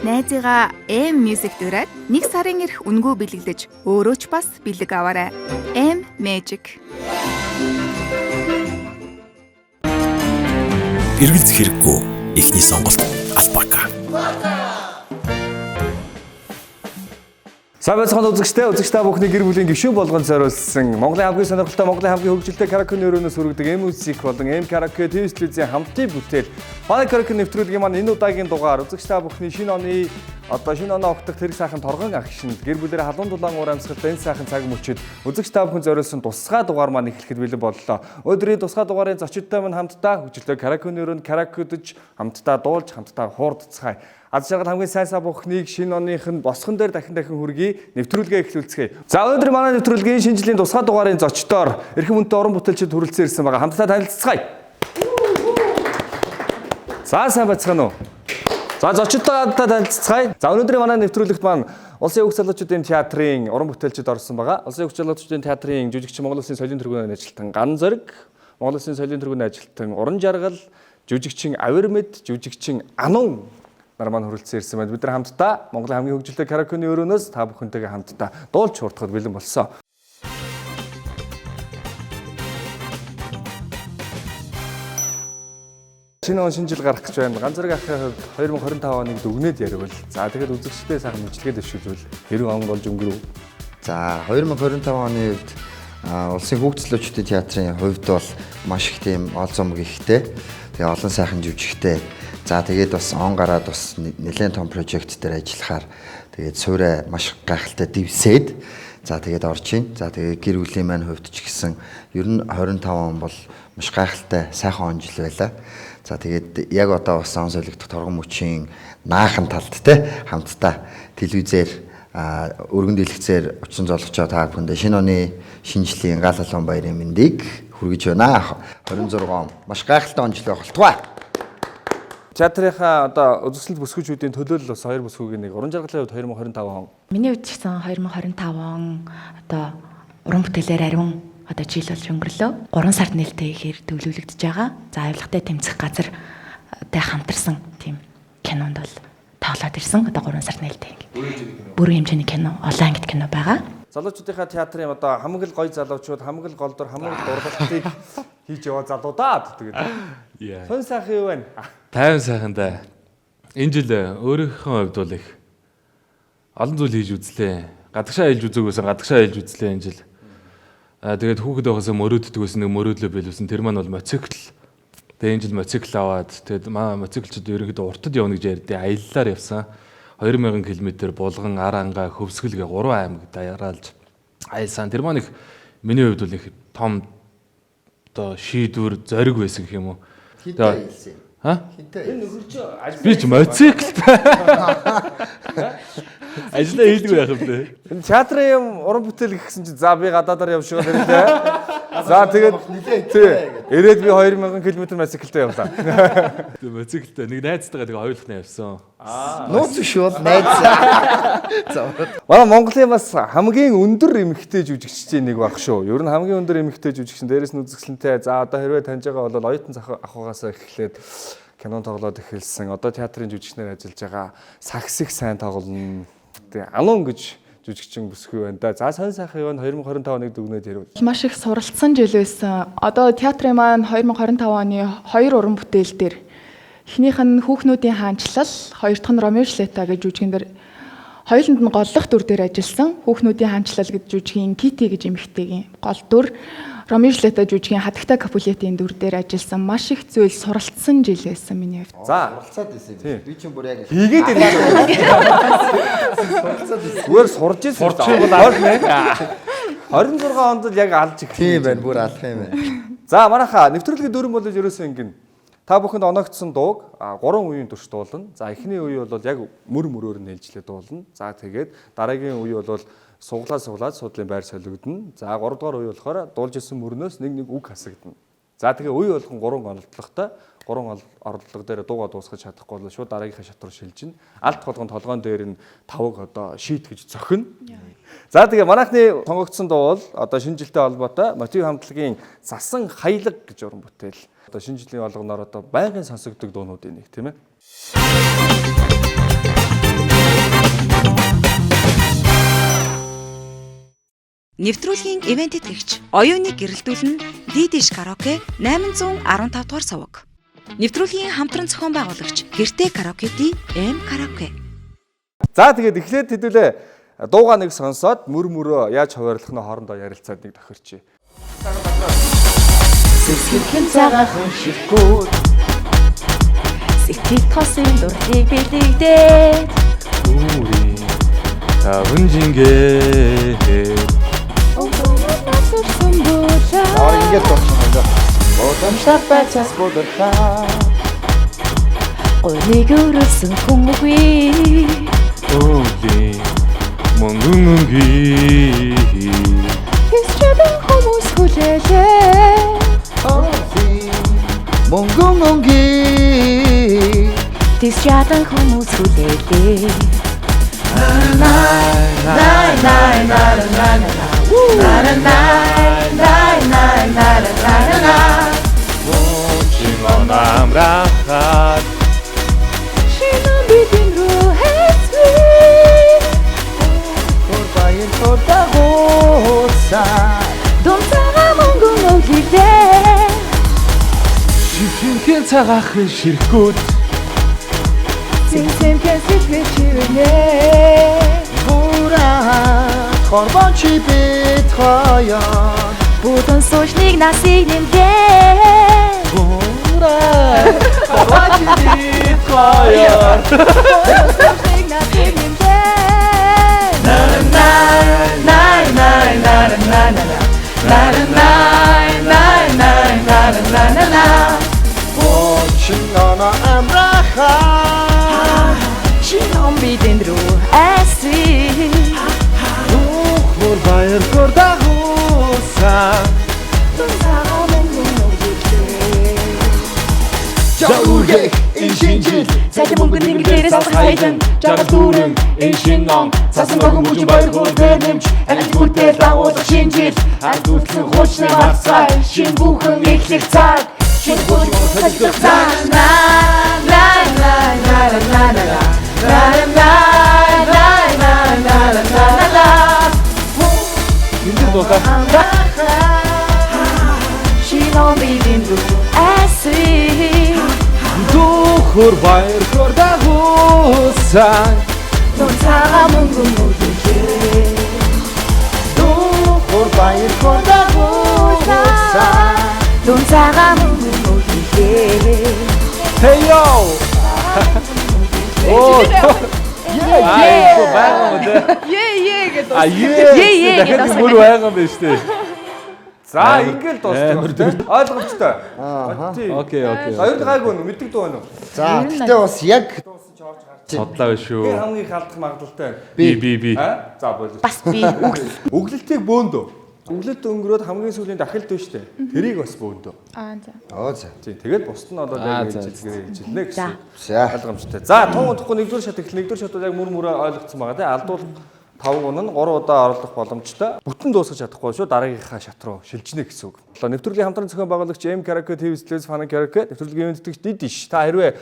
Найзыгаа M Music дураад нэг сарын ирэх үнэгүй бэлгэлдэж өөрөө ч бас бэлэг аваарай. M Magic. Эргэлзэх хэрэггүй эхний сонголт Алпака. Сабацхан үзэгчтэй та бүхний гэр бүлийн гишүүн болгон зориулсан Монголын хамгийн сонирхолтой Монголын хамгийн хөгжилтэй караоке нөрөөнөөс хүргэдэг M-Music болон M-Karaoke TV телевизийн хамтын бүтээл. Манай караоке нэвтрүүлгийн маань энэ удаагийн дугаар үзэгч та бүхний шинэ оноо огтох тэрэг сайхан торгон агшинд гэр бүлэрээ халуун дулаан уур амьсгалтай энэ сайхан цаг мөчид үзэгч та бүхэн зориулсан тусгай дугаар маань эхлэхэд бэлэн боллоо. Өдрийн тусгай дугаарын зочдтой маань хамтдаа хөгжилтэй караоке нөрөөнд караокедж хамтдаа дуулж хамтдаа хуурдцгаая. Аз жаргал хамгийн сайн бүхнийг шинэ оных нь босгон дээр дахин хүргэе. Нэвтрүүлгээ эхлүүлцгээе. За өнөөдөр манай нэвтрүүлгийн шинэ жилийн тусгай дугаарын зочдоор эрхэм үнэтэй уран бүтээлчид хүрэлцэн ирсэн байгаа. Хамтдаа танилццгаая. За сайн бацгаана уу. За зочдтой танилццгаая. За өнөөдрийн манай нэвтрүүлэгт маань Улсын Өвг залуучуудын театрын уран бүтээлчид орсон байгаа. Улсын Өвг залуучуудын театрын жүжигч Монгол Улсын соёлын тэргүүний ажилтан Ган Зориг, Монгол Улсын соёлын тэргүүний ажилтан Уран Жаргал, жүжигчин Авир Мэд, жүжигчин Анун нар маань хүрэлцэн ирсэн байна. Бид нар хамтдаа Монголын хамгийн хөгжилтэй караокены өрөөнөөс та бүхэнтэйгээ хамтдаа дуулж хуурдахад бэлэн болсон. Шинэ жил гарах гэж байна. Ган Зориг ахын 2025 оныг дүгнээд ярил. За тэгээд үзэгчдээ сайхан мэдлэгээд дэвшүүлвэл 90 он болж өнгөрөв. За 2025 оны үед Улсын хөгжлөлтчдийн театрын хувьд бол маш их тийм олзомг ихтэй. Тэгээ олон сайхан жүжигчтэй. За тэгээд бас он гараад бас нэлээд том прожект дээр ажиллахаар тэгээд суурай маш гайхалтай дивсээд за тэгээд орж ийн. За тэгээд гэр бүлийн маань хувьд ч гэсэн ер нь 25 он бол маш гайхалтай сайхан он жил байлаа. За тэгээд яг одоо бас сон солигдох торгон мөчийн наахан талд те хамтдаа телевизээр өргөн дэлгэцээр очсон золгочоо та бүхэндээ шинэ оны шинжлэлийн гал халуун баярын мэндийг хүргэж байна. 26 он маш гайхалтай он жил байх болтугай. Театрынхаа одоо үзэсгэлэнт бүсгүүчүүдийн төлөөлөл бас 2 бүсгүүгийн нэг Уран Жаргалын хувьд 2025 он. Миний хувьд ч гэсэн 2025 он одоо уран бүтээлээр ариун одоо жил болж өнгөрлөө. 3 сард нээлттэй ихээр төвлөрөгдөж байгаа. За авилгатай тэмцэх газар тай хамтарсан тийм кинонд бол тоглоод ирсэн. Одоо 3 сард нээлттэй. Бүрэн хэмжээний кино, олон ангит кино байгаа. Залуучуудынхаа театрын одоо хамгийн гоё залуучууд, хамгийн голдор, хамгийн дургалтыг хийж яваа залуудаа гэдэг. Хон сайхан юу вэ? 50 сайхандаа энэ жил өөрийнхөө хувьд бол их олон зүйл хийж үзлээ. Гадагшаа хэлж үзээгүйсэн гадагшаа хэлж үзлээ энэ жил. Тэгээд хүүхэд байхаас мөрөөддөг байсан нэг мөрөөдлөө биелүүлсэн. Тэр маань бол мотоцикл. Тэгээд энэ жил мотоцикл аваад тэгээд мотоциклчид ерөнхийдөө уртад явна гэж ярьдیں۔ Аяллаар явсан. 2000 км Булган, Аранга, Хөвсгөл гэ 3 аймаг даяаралж аялсан. Тэр маань их миний хувьд бол их том одоо шийдвэр зориг байсан гэх юм уу. Хинтээ аялсан. Энэ нөхөрч би ч мотоциклд ажлаа хийлгүй байх юм бэ. Энэ театрын юм уран бүтээл гэсэн чинь за би гадаадаар явж байгаа нэрээ. За тэгээд ирээд би 2000 км мотоциклтэй явлаа. Мотоциклтэй нэг найзтайгаа тэгээ хоёулахнаа явсан. Нууц шүү найз. Манай Монголын бас хамгийн өндөр эмэгтэй жүжигчдийн нэг баг шүү. Ер нь хамгийн өндөр эмэгтэй жүжигчин дээрээс нь үзэсгэлэнтэй. За одоо хэрвээ таньж байгаа бол оюутан ахугаас эхлээд кино тоглоод эхэлсэн. Одоо театрын жүжигчнэр ажиллаж байгаа. Сагс их сайн тоглоно. Тэгээ Анун гэж жүжигчин бүсгүй байна да. За сайн сайхан юу 2025 оныг дүгнээд ярив. Маш их суралцсан жил байсан. Одоо театрын маань 2025 оны 2 уран бүтээл дээр эхнийх нь Хүүхнүүдийн хаанчлал, хоёр дахь нь Ромео Жилета гэж жүжигэн дээр хоёуланд нь голлох дүр дээр ажилласан. Хүүхнүүдийн хаанчлал гэж жүжигийн Кити гэж эмэгтэйгийн гол дүр, Ромео Жилета жүжигийн Хатагтай Капулетийн дүр дээр ажилласан. Маш их зүйл суралцсан жил байсан миний хувьд. За Суралцаад байсан. Би ч бүр яг хийгээд ирэх. суралцаад байсан. Зүгээр сурж ирсэн. Сурч байгаа. 26 онд л яг алж их. Тийм байна, бүр алах юм байна. За манайха нэвтрүүлгийн дөрөв бол ерөөсөө ингэн. Та бүхэнд оногдсон дууг 3 үеийн турш дуулна. За эхний үе бол яг мөрөөр нь хэлжлээ дуулна. За тэгээд дараагийн үе бол суглаад судлын байр солигдно. За 3 дугаар үе болохоор дуулж исэн мөрнөөс нэг үг хасагдана. За тэгээ үе болгон 3 онолдлоготой 3 орлого дээр дуугаа дуусгаж чадахгүй бол шууд дараагийнхаа шат руу шилжинэ. Алт болгон толгоон дээр нь тавг одоо шийт гэж зохино. За тэгээ манайхны сонгогдсон дуу бол одоо шинэ жилтэй холбоотой Мотив хамтлагийн Засан хаялга гэж уран бүтээл. Одоо шинэ жилийн болгоноор одоо байнгын сонсогддог дуунуудын нэг тийм ээ. Нэвтрүүлгийн ивент тэтгэгч оюуныг гэрэлтүүлэн Дидиш караоке 815 дугаар суваг. Нэвтрүүлгийн хамтран зохион байгуулагч Гэртээ караоке-ди М караоке. За тэгээд эхлээд хэдүүлээ дуугаа нэг сонсоод мөрөө яаж хуваарлах нь хоорондоо ярилцаад нэг тохирчээ. Сэтгэл цагаахан шиггүүд сэтгэл тосын дурлыг бэлэгдээд Үүрийн таван жингээ Ингээд болчихно. Бодомжтой байцаас бодолтой. Гойныг өрөөсөн хүн үгүй Өвлийн мөнгөн өнгийн Хэсчэдэн хүмүүс хүлээлээ Монгон онги. Хэсчэдэн хүмүүс хүлээлээ Чин амрахад Шинэн бидэн рүү хэсвэ Хурбайн тодагоса. Дунцагаа мөнгөн өвлөлээ Шивхэнхэн цагаахан ширхгүүд Цэнцэнхэн сэтгэл чивнэ Бура хорбончи бит хаяа. Будон суушныг насыг нэмлээ Бура Хаваач бит хаяа Суушныг насыг нэмлээ Очинона амраха. Шинэн бидэн рүү эсвэ Хурбайн тодагоса Дунцагаа мөнгөн өвлөлээ Жаургэх энэ шинжил Цалин мөнгөн тэнглээрээс хайлан Жаргал дүүрэн энэ шин он Цасан гогон бүжин баяр хурдэр нэмж Аль бүтэл дагуулах шинжил Аль бүтлэн хуучны марцгай Шин бүхэн эхлэх цаг Шин бүхэн хэлэх цаг Энд дуудаа Шинэн бидэн рүү эсвэ Дөхөр баяр тодагоса Дунцагаа мөнгөн өвлөлээ Хурбайн тодагоса. Дунцагаа мөнгөн өвлөлээ Hey yo! Оо. Яа, баагаа мөн. Гэдэг. Ээ гэдэг мөр байгаа юм байна шүү дээ. За ингээл дуусна. Ойлгомжтой. Окей. Хоёр гайгүй нь мэддэг дуу байна уу? За тэгтээ бас яг Содлаа Тэр шүү. хамгийн халдах магадлалтай. Би. За болоо. Бас би Өглөлтийг бөөндөө. Өглөлт өнгөрөөд хамгийн сүүлийн дахилт байна шүү дээ. Тэрийг бас бөөндөө. За. оо за. Тийм тэгээд бусд нь одоо яг хэлнэ гэсэн. За. Ойлгомжтой. За тун удахгүй нэгдүгээр шат эхлэх. Нэгдүгээр шатууд яг мөрөө ойлгоцсон байгаа тийм. Алдвал 5 гун нь 3 удаа орлох боломжтой. Бүтэн дуусгаж чадахгүй шүү. Дараагийнхаа шат руу шилжинэ гэсэн үг. Нэвтрүүлгийн хамтран зохион байгуулагч M Karaoke TV Studios Fun Karaoke нэвтрүүлгийн ивент тэтгэгч Дидиш. Та хэрвээ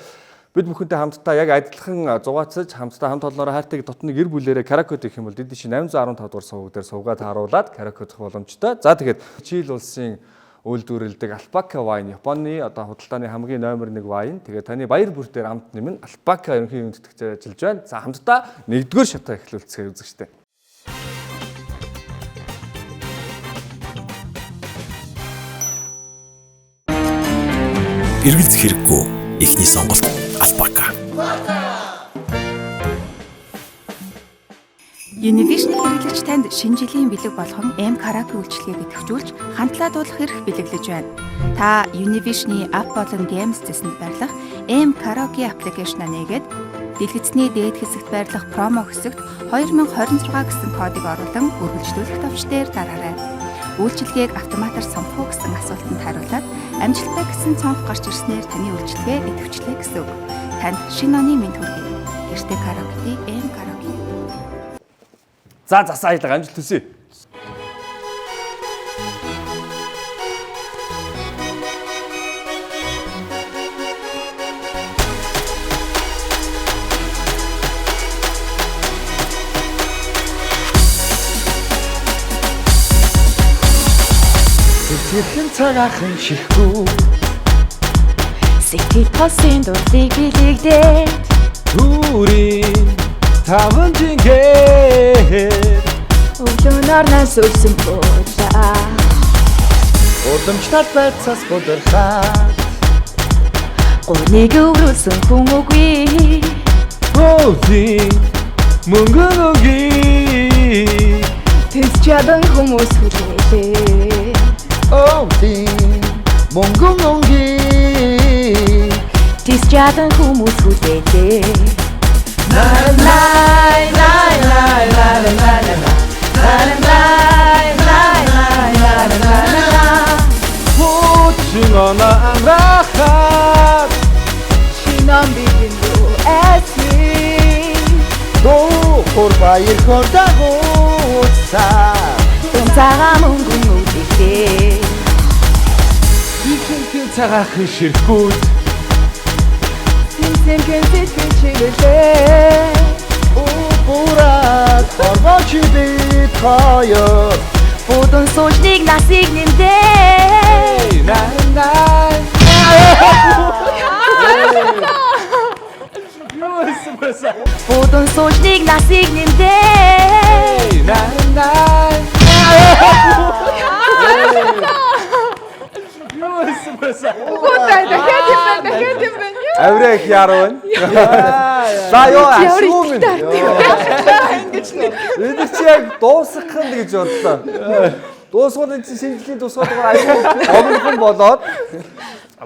бид бүхэнтэй хамтдаа яг адилхан зугаацаж хамтдаа хамт олноороо хайртайг дотны гэр бүлээрээ караоке гэх юм бол Дидиш 815 дугаар суваг дээр суугаад харуулад караоке зөх боломжтой. За тэгээд Чил улсын үйлдвэрлэдэг Alpaca wine Японы одоо худалдааны хамгийн номер 1 wine. Тэгээд таны баяр бүр дээр амт нэмэн Alpaca ерөнхий ивент тэтгэгчээр ажиллаж байна. За хамтдаа нэгдүгээр шатаа эхлүүлцгээе үзэгчтэй. Эргэлзэх хэрэггүй эхний сонголт Alpaca. Univision хэрэглэгч танд шинэ жилийн бэлэг болгон M Karaoke үйлчилгээг идэвхжүүлж хандлаа дуулах эрх бэлэглэж байна. Та Univision-ы app болон Games дэсэнд байрлах M Karaoke аппликейшнаа нээгээд дэлгэцний дээд хэсэгт байрлах промо хэсэгт 2026 гэсэн кодыг оруулан үргэлжлүүлэх товч дээр дараарай. Үйлчилгээг автоматар сонгох уу гэсэн асуултанд хариулаад амжилттай гэсэн цонх гарч ирснээр таны үйлчилгээ идэвхжлээ гэсэн үг. Танд шинэ оны мэнд хүргэе. Гэртээ караоке, M Karaoke. За засаалга амжилт хүсье. Сэтгэл цагаахан шихгүй Сэтгэл тосын дурлыг билэгдээд Түрийн таван жингээр өглөөнөр нас өрсөн буулаа Удамчтай байцаас бодорхаа Гоныг өрүүлсэн хүн үгүй Өвлийн мөнгөн өнгийн Тэс чадан хүмүүс хүлээлээ. Өвлийн мөнгөн өнгийн Тис чадан хүмүүс хүлээлээ Хуучин амрахад Шинон бидэн рүү эсвэ. Дуур баяр хортагуусаа Цагаан мөнгөн үлдээ Ихэнхэн цагаахан ширхгүүд Синсэнхэн сэтгэл чиглэлээ. Ураад хорвооч бид хоёр Будун суужныг насыг нэмдээ Будун суужныг насыг нэмдээ Дахиад юм байна. Аврах яруу. За ёо ашгүй минь. Энд чи яг дуусгах нь гэж бодлоо. Дуусгал энэ чинь шинжлэлийн тусгaalгаар аюул гомдхон болоод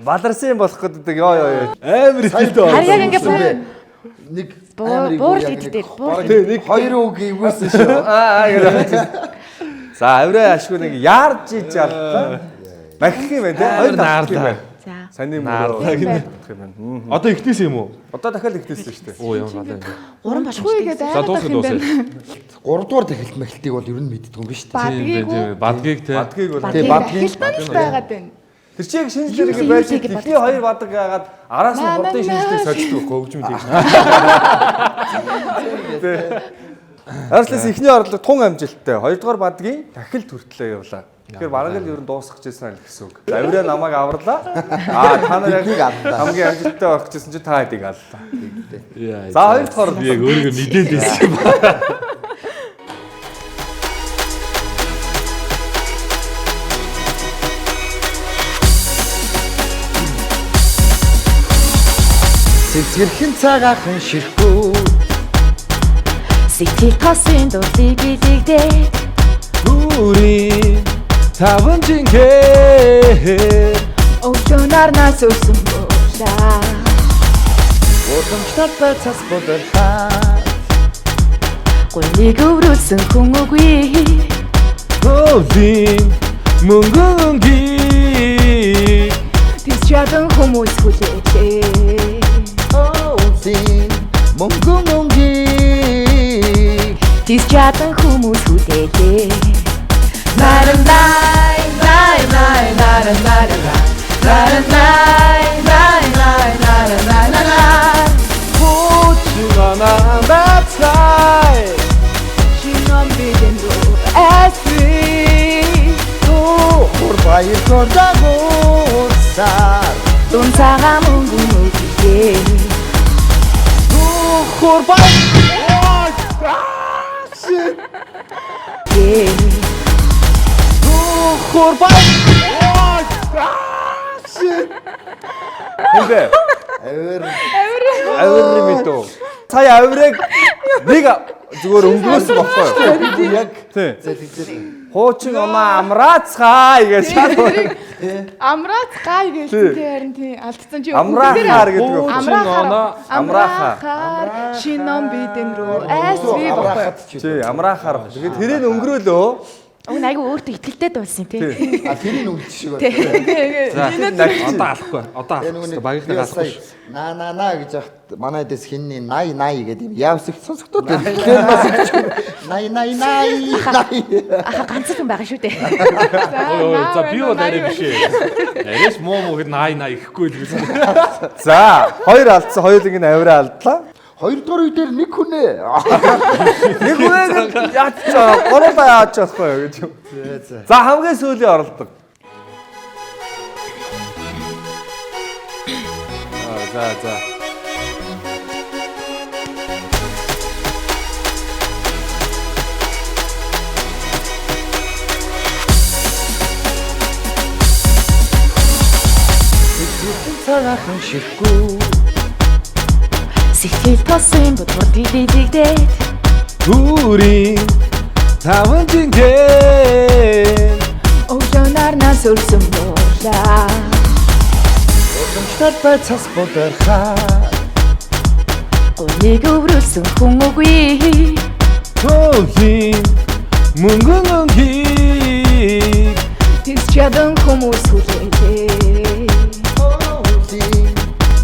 баларсан болох гэдэг ёо. Амар ихтэй Харьяаг ингээд нэг буурал иддэг нэг хоёр үг ивсэн шүү. За авраа ашгүй нэг яарж иж аллаа. Махих юм байна те. Хоёр наарлаа. За Саний наарлаа гэх юм. Одоо ихнээс юм уу? Одоо дахиад ихтэйсэн шүү дээ. Оо ямар балаа юм. гурван болох Үгүй гэдэг За дуусах дуусах. 3 дугаар дахилт махилтыг бол ер нь мэддэг юм биш үү? Бадгийг те. Бадгийг бол Тэгээ бадгийн Хилтонч байгаад байна. тэр чинь шинжлэх байж ихний хоёр бадаг яагаад араас нь хурдын шинжлэх сочдог байхгүй хөгжим тийм. Арслаас ихний орлого тун амжилттай. Хоёрдугаар бадгийн дахил хүртлээ явлаа. Тэгэхээр бараг л ер нь дуусгах гэсэн л гэсэн үг. Авраа намайг аварлаа. Та нар яг хамгийн амжилттай байх гэсэн чинь та хэдийг аллаа. За хоёр дахь Би яг өөрийгөө мэдээд байсан юм байна. Сэтгэлхэн цагаахан ширхгүй Сэтгэл тосын дурлыг билэгдээд Түрийн таван жингээр өглөөнөр нас өрсөн буулаа Удамчтай байцаас бодорхаа Гоныг өрүүлсэн хүн үгүй Өвлийн мөнгөн өнгийн Тэс чадан хүмүүс хүлээлээ. Өвлийн мөнгөн өнгийн Тис чадан хүмүүс хүлээлээ Хуучин амрахад Шинон бидэн рүү эсвэ. дуур баяр хортагуусаа Цагаан мөнгөн үлдээ Хуур бай. Хуур бай. Хэнтэй. Авир мэдөө. Сая авирыг нэг зүгээр өнгөрөөсөн баггүй юу? яг Тий. за тэгсэн. Хуучин оноо амраацгаа гэж шал. Амраац гай гэлсэн тий харин тий алдсан чи Амраахаар гэдэг үг. Амраахаар шинон бидэн рүү эсвэ баггүй. Тий, амраахаар. Тэгээд тэрийг өнгөрөөлөө. Уг айгу өөртөө ихтэлтэй дуулсан тий А тэрийг үлдчих шиг байна. Одоо алахгүй. Одоо алахгүй. Багийнхныг алахгүй. На гэж яхад манай дэс хинний 80 гэдэг юм явсах сонсогдоод байна. Тэгэхээр бас 80 Аха ганц хүн байгаа шүү дээ За би бол арай биш ээ. Арайш муу гэд 80 ихгүй л гэсэн. За, хоёр алдсан, хоёулыг нь авираа алдлаа. хоёрдугаар үе дээр нэг хүн ээ. Нэг үнэ яач гороолаа яач болохгүй юу гэж. За хамгийн сүүлийн оролдог. За. цагаахан ширхгүү Сэтгэл тосын бодвол дидэгдээд Хүрийн таван жинхэнэ өглөөнөр нас өрсөн болоо. Уламжлал бай цас бодорхаа Гуйг өврүүлсэн хүн үгүй. Төвлийн мөнгөн өнгийг Тэс чадан хүмүүс хүлээлээ.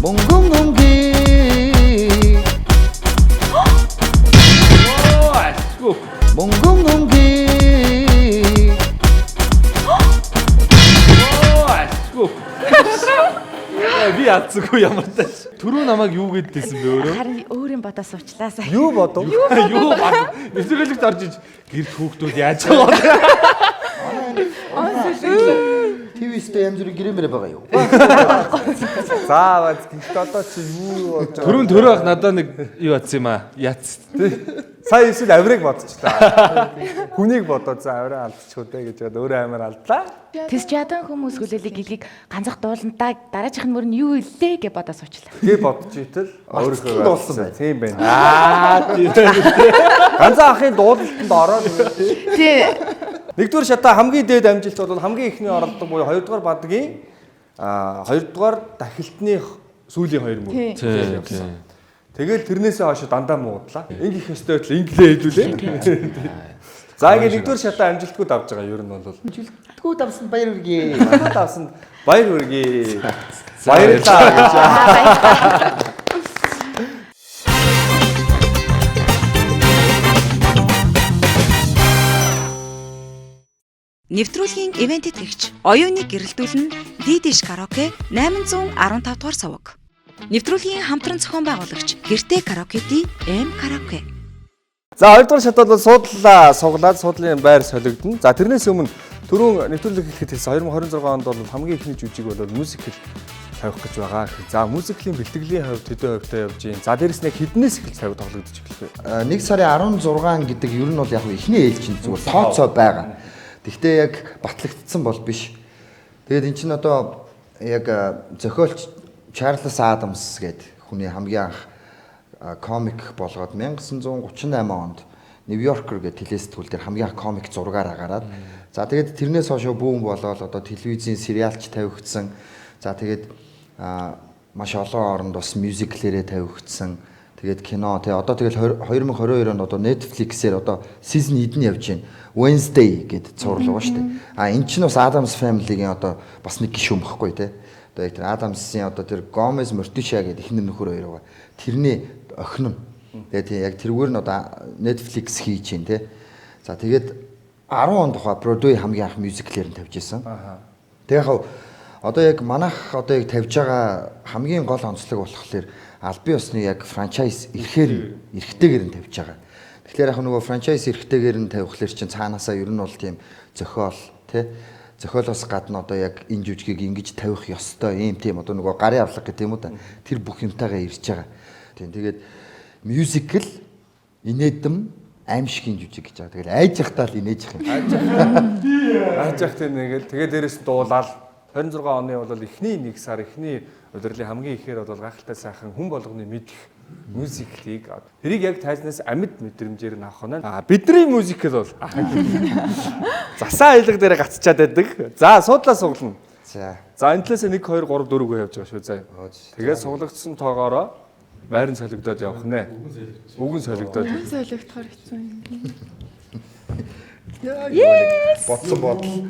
Монгон өнгийн Монгон өнгийн Би ядсгүй ямар тааш. Түрүү намайг юу гэдээсэн бэ өөрөө? Харин өөрийн бодоо суучлаасаа. Юу бодов? Юу бод. Нэвтрүүлэгт орж иж гэрт хүүхдүүд яаж байгаа. ТV-ст янз бүрийн гэрэмэр байгаа юу? За гэхдээ одоо чи юу болж байгаа? Түрүүн төрөө ах надад нэг юу ядсан юм аа. Яц. Сая эсвэл авирыг бодчихлаа. Хүнийг бодоод за авираа алдчихгүй дээ гэж бодоод өөрөө амар алдлаа. Тэс чадан хүмүүс хүлээлийг гэлгийг ганцах дуулантаа дараачих нь мөр нь юу илээ гэж бодоо суучлаа. Тэгээ бодож итэл Өөрөөхөө дуулсан байна. Тийм байна. Тийм. Ганцхан ахын дуулалтанд ороод Тий. нэгдүгээр шатаа хамгийн дээд амжилт бол хамгийн ихний оролдог буюу хоёрдугаар бадгийн хоёрдугаар дахилтны сүүлийн 2 мөр. Тийм. Тэгэл тэрнээсээ хойш дандаа муудлаа. Ингэх ёстой байтал инглээ хэлүүлээ. За ингэ нэгдүгээр шатаа амжилтгүй давж байгаа ер нь бол. Тгүү давсан баяр үргээ. Давсан баяр хүргэе. Баярлалаа гэж. Нэвтрүүлгийн ивент тэтгэгч оюуныг гэрэлтүүлэн Дидиш караоке 815 дугаар суваг. Нэвтрүүлгийн хамтран зохион байгуулагч Гэртээ караоке-ди М караоке. За хоёрдугаар шатад бол суудлаа суглаад суудлын байр солигдно. За тэрнээс өмнө түрүүн нэвтрүүлэг хэлэхэд 2026 онд бол хамгийн ихний жүжиг бол мюзикл тавих гэж байгаа. За мюзиклийн бэлтгэлийн хувьд хэдэн хувьтай явж байна. За дээрэс нь хіднээс эхэлж тавих тоглогдож эхэллээ. 1 сарын 16 гэдэг ер нь бол яг ихний ээлжинд зүгээр тооцоо байгаа. Гэхдээ яг батлагдсан бол биш. Тэгээд эн чинь одоо яг зохиолч Чарлз Адамс гэдэг хүний хамгийн анх комик болгоод 1938 онд Нью-Йоркер гэдэг телесэтгүүл дээр хамгийн анх комик зургаараа гараад за тэгээд тэрнээс хойш бүүн болоод одоо телевизийн сериалч тавигдсан. За тэгээд маш олон оронд бас мюзиклэрээ тавигдсан. Тэгээд кино тий одоо тэгэл 2022 онд одоо Netflix-ээр одоо season эдэн явж байна. Wednesday гэдэг цуврал байгаа шүү дээ. Эн чинь бас Adams Family-гийн одоо бас нэг гишүүн багхгүй тий. Одоо яг тэр Adams-ийн одоо тэр Gomez Morticia гэдэг ихнэр нөхөр хоёр байгаа. Тэрний охин нь. Тэгээд яг тэргээр нь одоо Netflix хийж байна тий. За тэгээд 10 он тухай Broadway хамгийн анх мюзиклээр нь тавьж исэн. Тэгээд яг одоо яг манайх одоо яг тавьж байгаа хамгийн гол онцлог болохоор албан ёсны яг франчайз эрхтэйгээр нь тавьж байгаа. Тэгэхээр яг нөгөө франчайз эрхтэйгээр нь тавихлаар чинь цаанаасаа ер нь бол тийм зохиол тий зохиолоос гадна одоо яг энэ жүжигийг ингэж тавих ёстой юм тийм одоо нөгөө гарын авлага гэх юм уу та тэр бүх юмтайгаа ирж байгаа. Тийм тэгээд мюзикл инээдэм аимшигын жүжиг гэж байгаа. Тэгэл айж явахтаа л инээж их юм. Айж явахтай нэгэл тэгээд дээрэс нь дуулаад 26 оны бол эхний 1 сар эхний удирлын хамгийн ихээр бол гайхалтай сайхан хүн болгоны мэдэх мюзиклийг тэрийг яг тайзнаас амьд мэдрэмжээр нь авах нь бидний мюзикл бол засаа аялга дээр гацчаад байдаг. За суудлаа суглана. За энэ талаас 1 2 3 4 гоо явж байгаа шүү. За тэгээд суглагдсан тоогоороо байран солигдоод явах нэ. Үгэн солигдоод. Солигдохоор хэцүү юм. Бодсон бодол.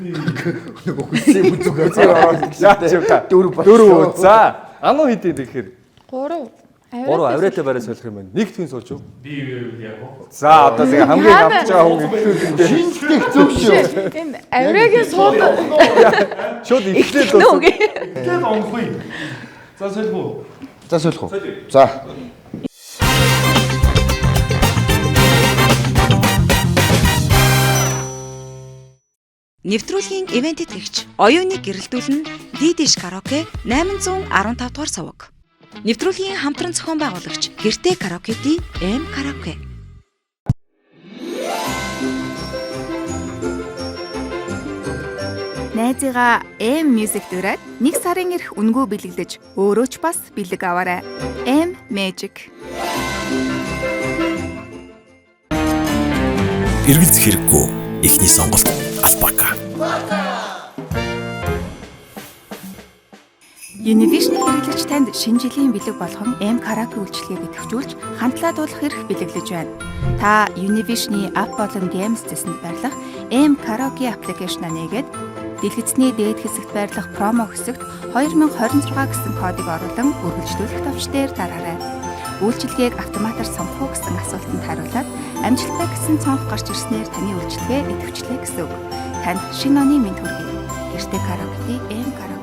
Нөгөө хүсээ үзүүгээ. Дөрөв. За ануу хэдий тэгэхээр 3 авираатай барай солих юм байна. Нэг тхэн сууж юу? Би яг. За одоо тэгээ хамгийн авч байгаа хүн ихлүүлэндээ шинжлэх зөв шүү. Энэ авирагийн суудаг. шууд ихлээд дуусна. Тэгээд онгохгүй. За солих уу? За солих уу? За. Нэвтрүүлгийн ивент тэтгэгч оюуныг гэрэлтүүлэн Дидиш караоке 815 дугаар суваг. Нэвтрүүлгийн хамтран зохион байгуулагч Гэртээ караоке-ди M Karaoke. Найзыгаа M Music дураад 1 сарын ирэх үнэгүй бэлгэлдэж өөрөө ч бас бэлэг аваарай. M Magic. Эргэлзэх хэрэггүй. Эхний сонголт Алпака. Univision хэрэглэгч танд шинэ жилийн бэлэг болгон M Karaoke үйлчилгээг идэвхжүүлж хамтlaadуулах эрх бэлэглэж байна. Та Univision-ы app болон Games дэсэнд байрлах M Karaoke аппликейшнаа нээгээд дэлгэцний дээд хэсэгт байрлах промо хэсэгт 2026 гэсэн кодыг оруулан үргэлжлүүлэх товч дээр дараарай. Үйлчилгээг автоматар сонгох уу гэсэн асуултанд хариулаад амжилттай гэсэн цонх гарч ирснээр таны үйлчилгээ идэвхжлээ гэсэн үг. Танд шинэ оны мэнд хүргэе. Гэртээ караоке M Karaoke.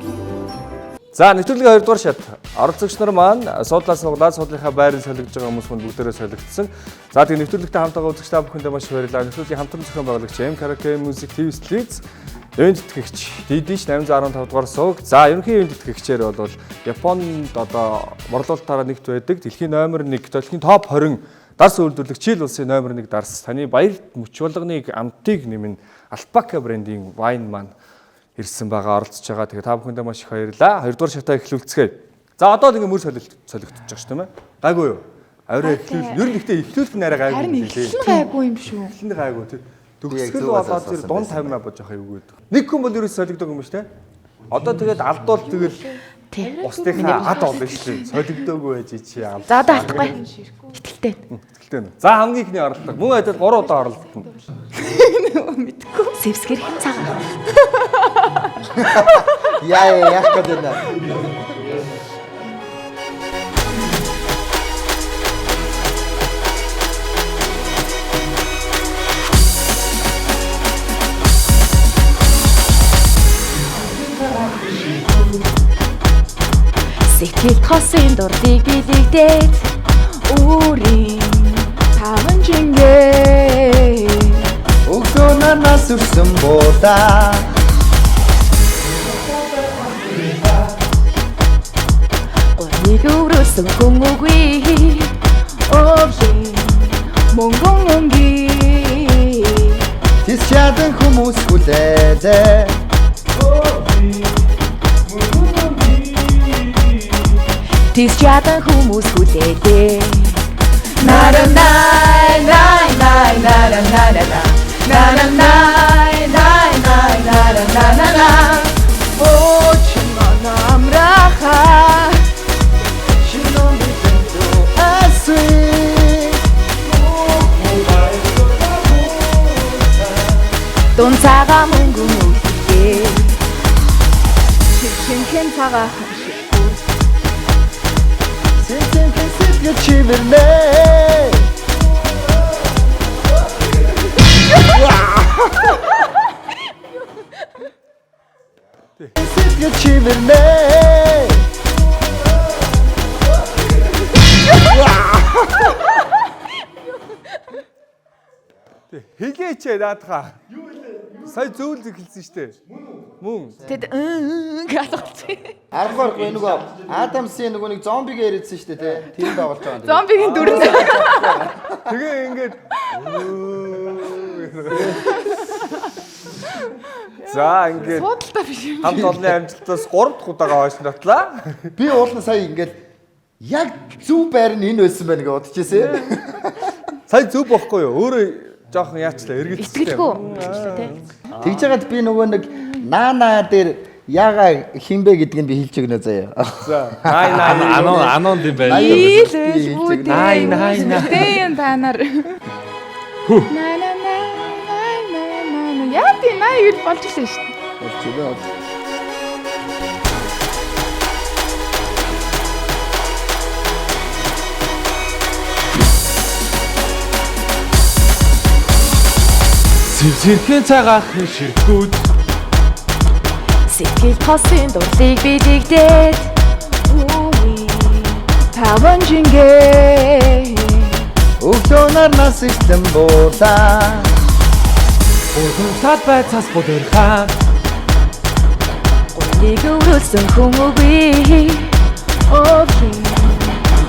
За нэвтрүүлгийн 2 дугаар шат оролцогч нар маань суудлаас нуглаад суудлынхаа байрыг солигдож байгаа хүмүүс мөн бүгдээрээ солигдсон. За тэгээ нэвтрүүлэгтээ хамтаа үзэгч та бүхэндээ маш баярлалаа. Нэвтрүүлгийн хамтран зохион байгуулагч M Karaoke Music TV Studios Эвент тэтгэгч DD 815 дугаар сууг. За ерөнхий эвент тэтгэгчээр бол Японд одоо борлуулалтаараа нэгт байдаг. Дэлхийн номер 1, дэлхийн топ 20 дарс үйлдвэрлэгч Чили улсын номер 1 дарс. Таны баяр мөч болгоныг амтыг нэмэн Alpaca брендийн вайн маань ирсэн байгаа оролцож байгаа. Тэгээ та бүхэндээ маш их баярлалаа. 2 дугаар шатаа эхлүүлцгээе. За одоо нэг мөр солигдож байгаа шүү дээ. Гайгүй юу? Авираа эхлүүл. Ер нь ихтэй эхлүүлэх нэрэ гайгүй Харин юм лээ. эхлэн гайгүй юм шүү. Эхлэн гайгүй тий. Төгсгөл болоод тэр дунд тавина бож байгаа юу гэдэг. Нэг хүн бол ерөөс солигдог юм ба штэ. Одоо тэгээд алдуул тэгэл устынхаа ад олно шүү дээ. Солигдоогүй байж чи алд. За одоо хатахгүй. Итгэлтэй. Итгэлтэй нэ. За хамгийн ихний оролдог. Мөн адил 3 удаа оролдсон. Мэдгүй. Сэвсгэр хэн цагаан. Яах гэдэг нэ. Сэтгэл тосын дурдыг билэгдээд өөрийн таван жингээ Өгдөө нас үрсэн буудаа Гурныг өрөөсөн хүн үгүй Овшин монгон өнги Тис чадан хүмүүс хүлээлээ Тис чадан хүмүүс хүлээдээ Нара най най най нара нара нара най най най нара нара Очень намраха Шинон битэнту аси Дун цагаан мөнгөн үлдээ Шинхэн цагаан Сэтгэл чивэрлээ Сэтгэл чивэрлээ Хийгээч наадхаа. Юу вэ? Сая зөөл эхэлсэн шүү дээ. Мөн. Тэд гэж болчих. Аргагүй нөгөө Адамсын нөгөө нэг зомбигээ яриадсан шүү дээ тийм тоглож байгаа юм. Зомбигийн дүрэн. Тэгээ ингээд За ингээд Судалтай биш юм. хамт олонны амжилтаас 3 дахь удаага хойш татлаа. Би уулна сая ингээд яг зөв байр нь энэ байсан байна гэж бодчихжээ. Сая зүв бохгүй юу? Өөрөө жоохон яачлаа эргэлцсэн. Итгэлгүй. Тэгж яагаад би нөгөө нэг наана дээр яага хинбэ гэдгийг би хэлж өгнө заяа. За. Най Анон юм байна. Ийлж бүгд. Най. Тэн танаар. Най най най. Яа би най гэж болж ирсэн шүү дээ. Сэвсэрхэн цагаах ширхгүүд Сэтгэл тосын дурдыг билэгдээд Таван жингээ Өгдөө нас ирсэн буудаа Урдумсаад байцаас бүдэрхаа Гурныг өрөөсөн хүн үгүй Овшин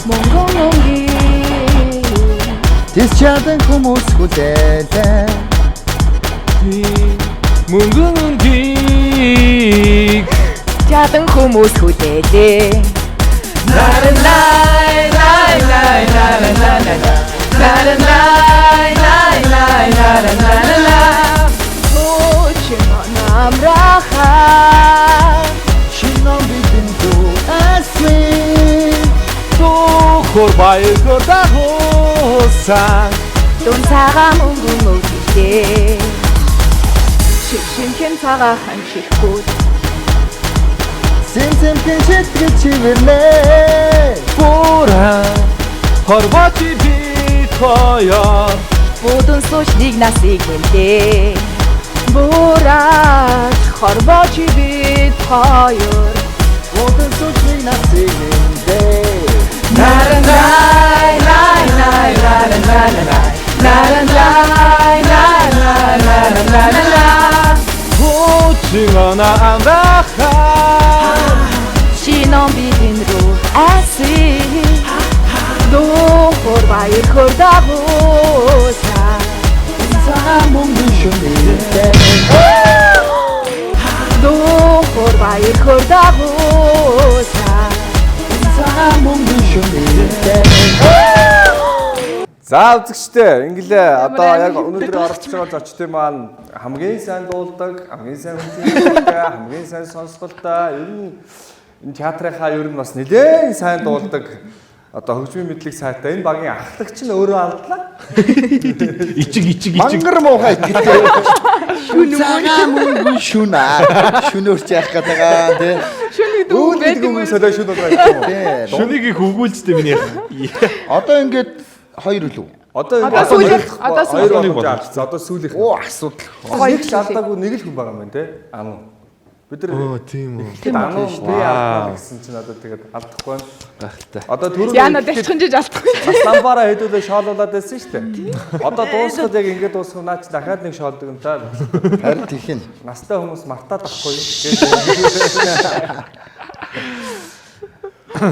Монгол өнгийн Тэс чадан хүмүүс хүлээлээ. Мөнгөн өнгийг Чадан хүмүүс хүлээлээ. Шинон бидэн дүү асвэ. хор баяр дагуусан Дүн цагаан мөнгөн өгдөө. Шинхэн цагаан чихгүү. Сэмсэмхэн шитгэж чивэрлээ. Бурхан хорвоочи бит хоёр Будун суучныг насыг нэмлээ. Бураж хорвоочи бит хоёр. Будэн сүчний насыг нэмдээ. Хуучин амраха Шинон бидэн рүү асыг. Дохор баяр хөрдагууса. Цагаан мөнгөн шүмэлтэй. Дохор баяр хөрдагууса. Цагаан мөнгөн шүмэлтэй. За үзэгчдээ ингэлээ одоо яг өнөөдөр оролцож байгаа зочдын маань хамгийн сайн дуулдаг, хамгийн сайн хүнтэй, хамгийн сайн сонсголтой, ер нь энэ театрынхаа ер нь бас нэлээд сайн дуулдаг одоо хөгжмийн мэдлэг сайтай энэ багийн ахлагч нь өөрөө алдлаа. ичиг Мангар муухай итгэдэг. Цагаан мөнгөн шүнаа. Шүнөрч яах гэдэг аа тий. Өөд гэдэг юм солио шүн байгаа юм уу? шүнийг хөвгүүлжтэй миний. Одоо ингээд хоёр үлээ. Одоо сүүлийнх- одоо хоёр сүүлийнх болж авчихсан. Одоо сүүлийнх. Оо асуудал. Нэг ч алдаагүй нэг л хүн байгаа юм байна те. Ану. Бид нар Тийм үү. ану би алдаа гэсэн чинь одоо тэгээд алдахгүй байна. Гахалтай. Одоо түрүү Яна дэвчхэнжиж алдахгүй. Бас ламбаараа хэдүүлээ шоолуулаад байсан шүү дээ. Одоо дуусахад яг ингэж дуусах наа чи дахиад нэг шоолдог юм та. Харин тийх нь. Настай хүмүүс мартаад ахгүй юу?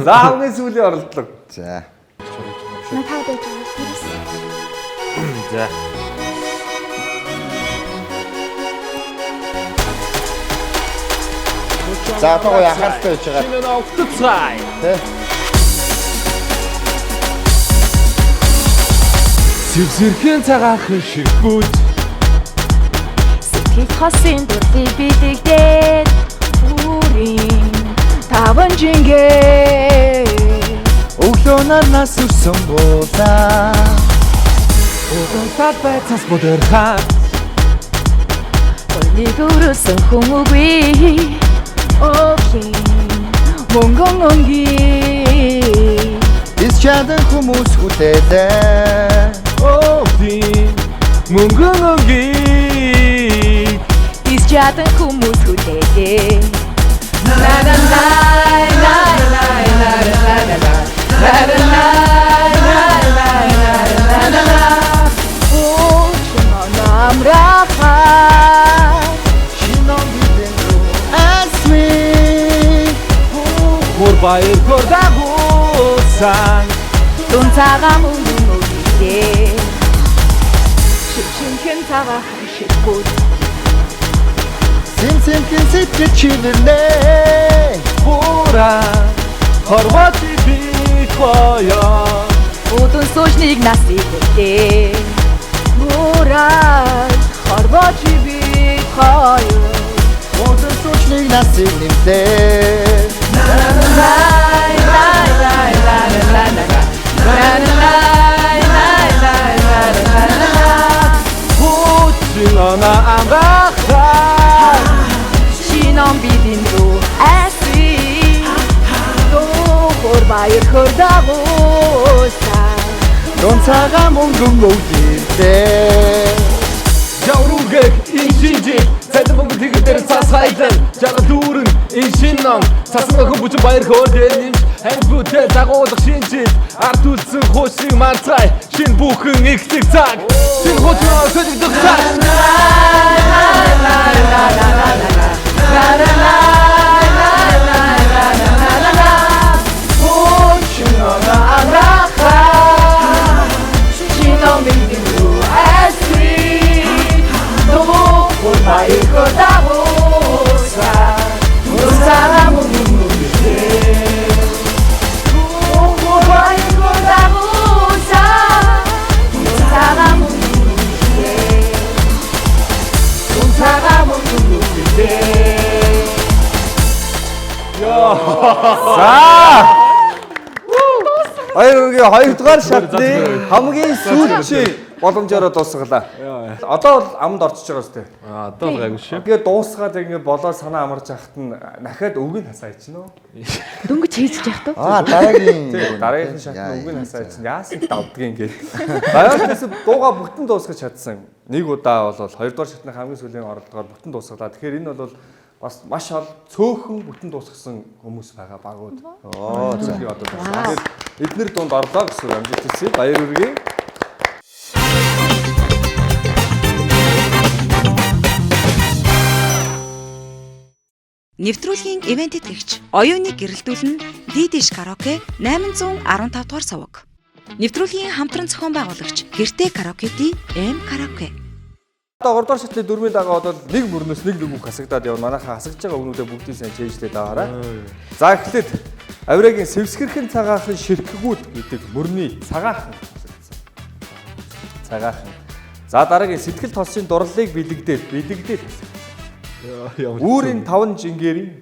За хамгийн сүүлийн оролдлого. За. За. За одоо яхалтай байж байгаа. Энэ огтцай. Тэ. Сэвсэрхэн цагаахан шиггүүд Сэтгэл хосын дурлыг бэлэгдээд. Бүрийн таван жингээ. Өглөөнөр нас үрсэн буулаа. Уган талбай цас бодорхаа Нэг өрөөсөн хүн үгүй. Өвлийн монгон өнгийн. Тэс чадан хүмүүс хүлээлээ. Овдин мөнгөн өнгийг Ис чадан хүмүүс хүлээлээ. Шинон бидэн дүү асвэ. хор баяр дагуусан Дүн цагаан мөнгөн өгдөө. Шинхэн цагаан чихгүү. Сэмсэмхэн сэтгэж чивэрлээ. Бурхан хорвоочи бит хоёр Будун суучныг насыг нэмлээ. Бураж хорвоочи бит хоёр. Будэн сүчний насыг нэмлээ. хуучин амраха Шинон бидэн рүү асвэ. Дохор баяр хөрдагууса. Дон цагаан мөнгөн өгдөө. Жауругэг инжинжи цайдан бомб тэгдэр цасгайлан жаргал дүүрэн ин шиннон цасмаг бүч баяр хөөрдөө нэмж хангүүтэй дагуулах шинжил арт үлсэн хуушиг марцай шин бүхэн ихлэг цаг шин хуучнаа сөлөгдөх цаг Шинон За. Хоёрын хоёрдугаар шатны хамгийн сүүлчийн боломжоор дуусгалаа. Одоо бол амд орчиж байгаа зү. Одоо л гайгүй шүү. Тэгээ дуусгаад ингэ болоо санаа амарч яхад нь дахиад үгийг хасаач нөө. Дөнгөж хийчих яах вэ? Дараагийн шатны үгийг хасаач яасан давдгийн гээд. Баярлалаа дууга бүтэн дуусгаж чадсан. Нэг удаа бол хоёрдугаар шатны хамгийн сүүлийн оролдогоор бүтэн дуусгалаа. Тэгэхээр энэ бол бас маш цөөхөн бүтэн дуусгасан хүмүүс байгаа багууд. Тэгэхээр одоо тэгэхээр эдгээр дунд орлоо гэсэн амжилт хэлсэн. Баяр хүргэе. Нэвтрүүлгийн ивент итгэгч оюуныг гэрэлтүүлэн Дидиш караоке 815 дугаар суваг. Нэвтрүүлгийн хамтран зохион байгуулагч Гэртээ караоке-ди М караоке. Одоо 3 дугаар шатны дөрмийн дагаа бол нэг мөрнөөс нэг үг хасагдаад явна. Манайхаа хасагдж байгаа өгнүүдээ бүгдийг сайн чэйжлээд аваарай. За эхлээд авираагийн сэвсгэрхэн цагаахан ширхгүүд гэдэг мөрний цагаахан хасагдсан. Цагаахан. За дараагийн сэтгэл тосын дурлалыг бэлэгдээд хасагдсан. Үүрийн 5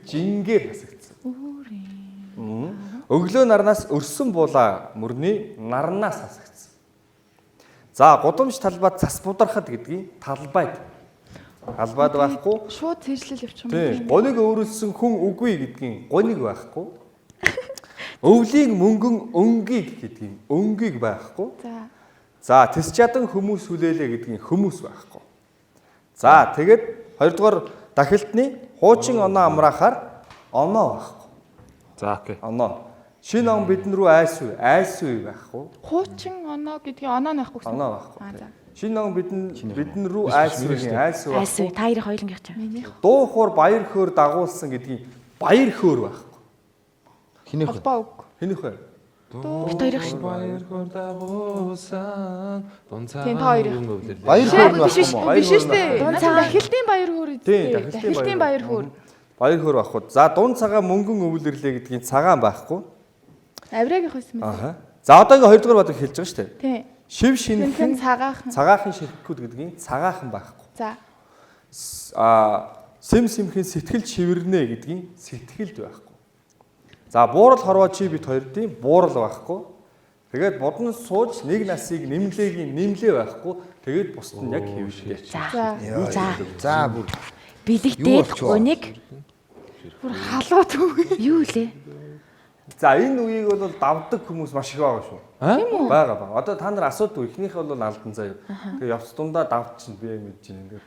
жингээр хасагдсан. Өглөө нарнаас өрсөн буулаа мөрний нарнаас хасагдсан. За гудамж талбайд цас будрахад гэдгийг талбайд. Талбайд байхгүй. Шууд цэжлэл явчих юм. Тийм. Гоныг өөрөлдсөн хүн үгүй гэдгийг гоныг байхгүй. Өвлийн мөнгөн өнгийг гэдгийг өнгийг байхгүй. За тэс чадан хүмүүс хүлээлээ гэдгийг хүмүүс байхгүй. За тэгээд хоёрдугаар дахилтны хуучин оноо амраахаар оноо байхгүй. За окей. Оноо. Шинэ он бидэн рүү айсгүй байхгүй. Хуучин оноо гэдгийг оноо нэхгүй гэсэн. Оноо байхгүй. Шинэ он бидэн рүү айсгүй байхгүй. Та хоёрын хоёуланг явчих. Дуу хоор баяр хөөр дагуулсан гэдгийг баяр хөөр байхгүй. Хинэх вэ? Холбоо үг. Хинэх вэ? Бит хоёрыг шүү. Баяр хөөр дагуулсан. Тийм та хоёрыг. Баяр хөөр Биш шүү дээ. Дахилтын баяр хөөр үү? Тийм, Дахилтын баяр хөөр. Баяр хөөр байхгүй. За дунд цагаан мөнгөн өвлөрлөө гэдгийг цагаан байхгүй. Авираагийн хойс мэт. Аха. За одоо ингээ 2 дугаар бодлого хэлж байгаа шүү дээ. Тийм. Шив шинхэн цагаахан ширхгүүд гэдгийг цагаахан байхгүй. За. Сэмхэн сэтгэл шивэрнэ гэдгийг сэтгэлд байхгүй. За буурал хорвоо чи бит хоёрдын буурал байхгүй. Тэгээд бодон сууж нэг насыг нэмлээ байхгүй. Тэгээд бусд нь яг хэвшээ. За бүр Бэлэгдээд гоник бүр халуут үг. юу лээ? За энэ үеийг бол давдаг хүмүүс маш их байгаа шүү. Тийм үү? Бага. Одоо та нар асуудаг ихнийх бол алдан заяа. Тэгээ явц дундаа давчих би мэдэж байна.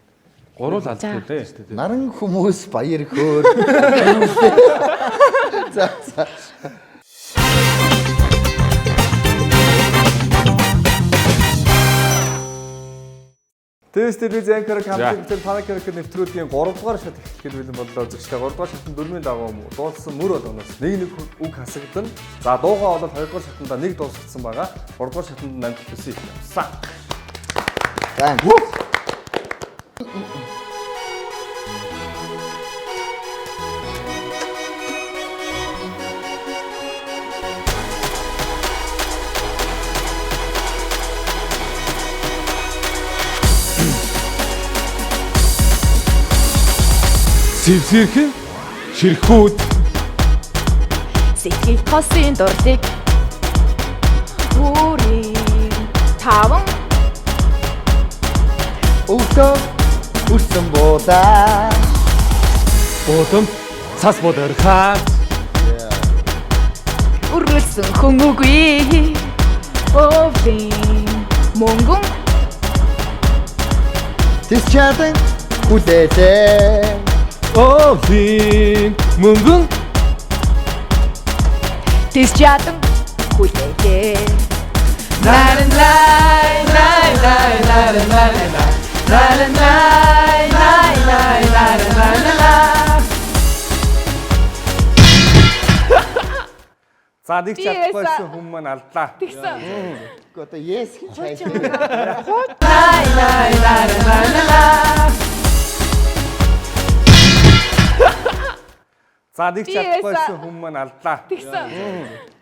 Гурвал алдсан тийм. наран хүмүүс баяр хөөр. За. Тэс телевизэн компьютер панакер нэвтрүүлгийн 3 дугаар шат эхлэхэд бэлэн боллоо зөвштэй 3 дугаар шатны дөрмийн дагуу дуулсан мөр болгоноос нэг үг хасагдана. За дуугаа бол 2 дугаар шатанда нэг дуусгацсан байгаа. 3 дугаар шатанд намжлсан явсан. За. Сэвсгэрхэн ширхгүүд Сэтгэл тосын дурлыг Өөрийн 5 Өглөө үрсэн буудаа. буудам цас бодорхаад өргөлсөн хүн үгүй. Өвлийн мөнгөн Тэс чадан хүлээлээ. өвлийн мөнгөн Тэс чадан хүлээгээ. За нэг чадахгүйсэн хүмүүс маань алдлаа. Одоо yes гэж хайж. За нэг ч чадахгүйсэн хүмүүс маань алдлаа.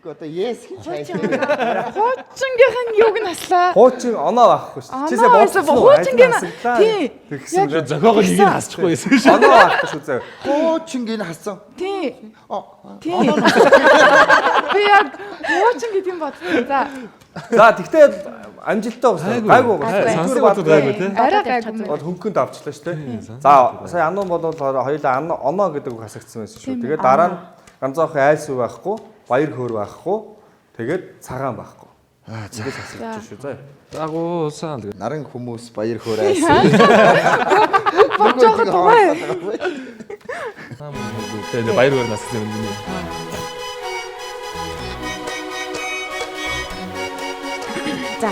Одоо yes гэж хайж. Хуучингийнх нь юуг нь хаслаа. Хуучин оноо байхгүй шүү. Чисээ Хуучин тий. Тэгсэн Яг зохиогоо нэг нь хасчихгүй байсан шүү. оноо байхгүй шүү зөө. Хуучингийн хасан. Тий. Тий. Би яг хуучинг гэдэг юм бодсон. За. За тэгтээ амжилттай болсон. Гайгүй. Сансаг бодод гайгүй тий. Арай гайгүй. Бол хөнгөнд авчлаа шүү дээ. За сая ануу бол хоёулаа оноо гэдэг үг хасагдсан байсан шүү. Тэгээд дараа нь ганцхан айс уу байхгүй, баяр хөөр байхгүй, тэгээд цагаан байхгүй. Ингэж хасагдчих шүү заа. Агуу сайн л. Наран хүмүүс баяр хөөрөөс. Бочоод тугай. Тэгээд баяр хөөр насны өмнө. За.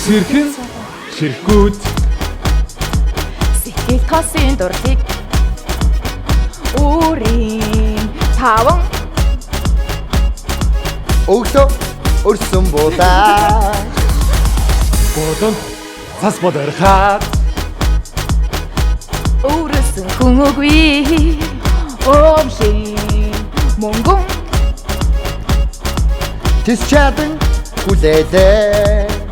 Сэрхэн ширхгүүд Сэтгэл тосын дурлыг өөрийн таван Өглөө өрсөн будаа. бодон цас бодорхаад өөрөөсөн хүн үгүй омшин монгон Тэс чадан хүлээдээ.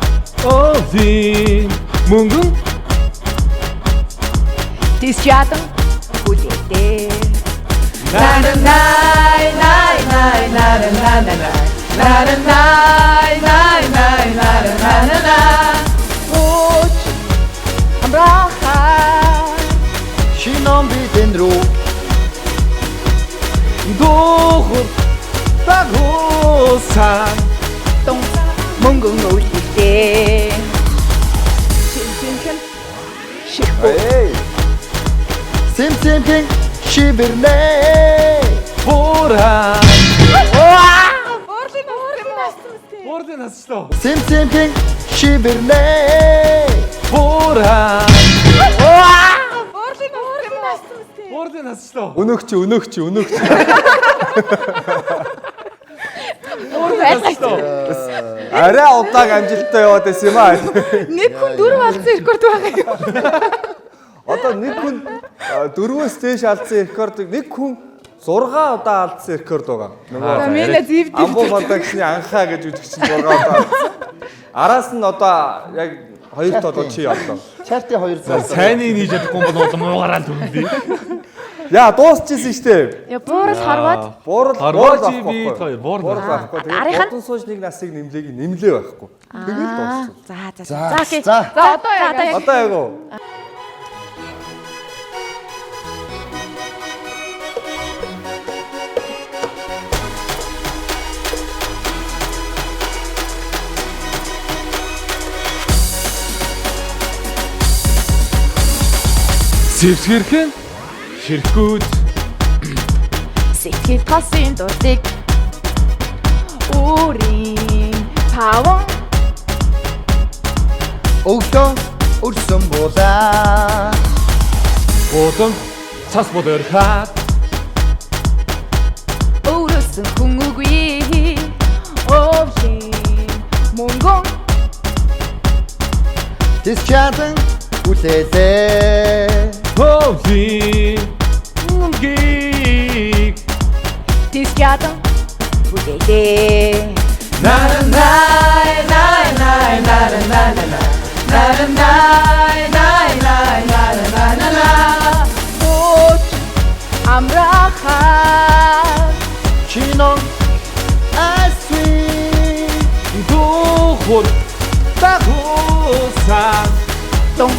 овин мөнгөн тис ятан хүлээдээ Шином бидэн рүү доохор тагуусан мөнгөн өвлөлтэй шинхэн Эй. Сэмсэмхэн шибэрнэ. бораа Бордын насчлаа. Сэмсэмхэн шибэрнэ. Бораа Бордын насчлаа. Өнөөгч. Арай удааг амжилттай яваад байсан юм аа. Нэг хүн 4 алдсан рекорд байгаа юм. Одоо нэг хүн 4-өөс дээш алдсан рекордыг нэг хүн 6 удаа алдсан рекорд байгаа. Нөгөө Мэнэ зэвд. Амбуу продакшны анхаа гэж үжигчин 6 удаа алдсан. Араас нь одоо яг 2 толгой чи одоо. Чартын 200. Сайныг нийж чадахгүй бол муугараа л төрөлий. Яа дуусчихсан шүү дээ. Я буурал харваад Буурал Харваач би хоёр Буурал байхгүй. Тэгээд бодон сууж нэг насыг нэмлээ байхгүй. Тэгээд дууссан. за окей. За. За одоо яг Одоо яг уу. Сэрхэн ширхгүүд Сэтгэл тосын дурлыг өөрийн таван Өглөө өрсөн будаа. бодон цас бодорхаад өөрөөсөн хүн үгүй омшин монгон Тэс чадан хүлээдээ. овин мөнгөийг тис ятан хүлээдээ амрахаа Чинон асви. доохор тагуусан 동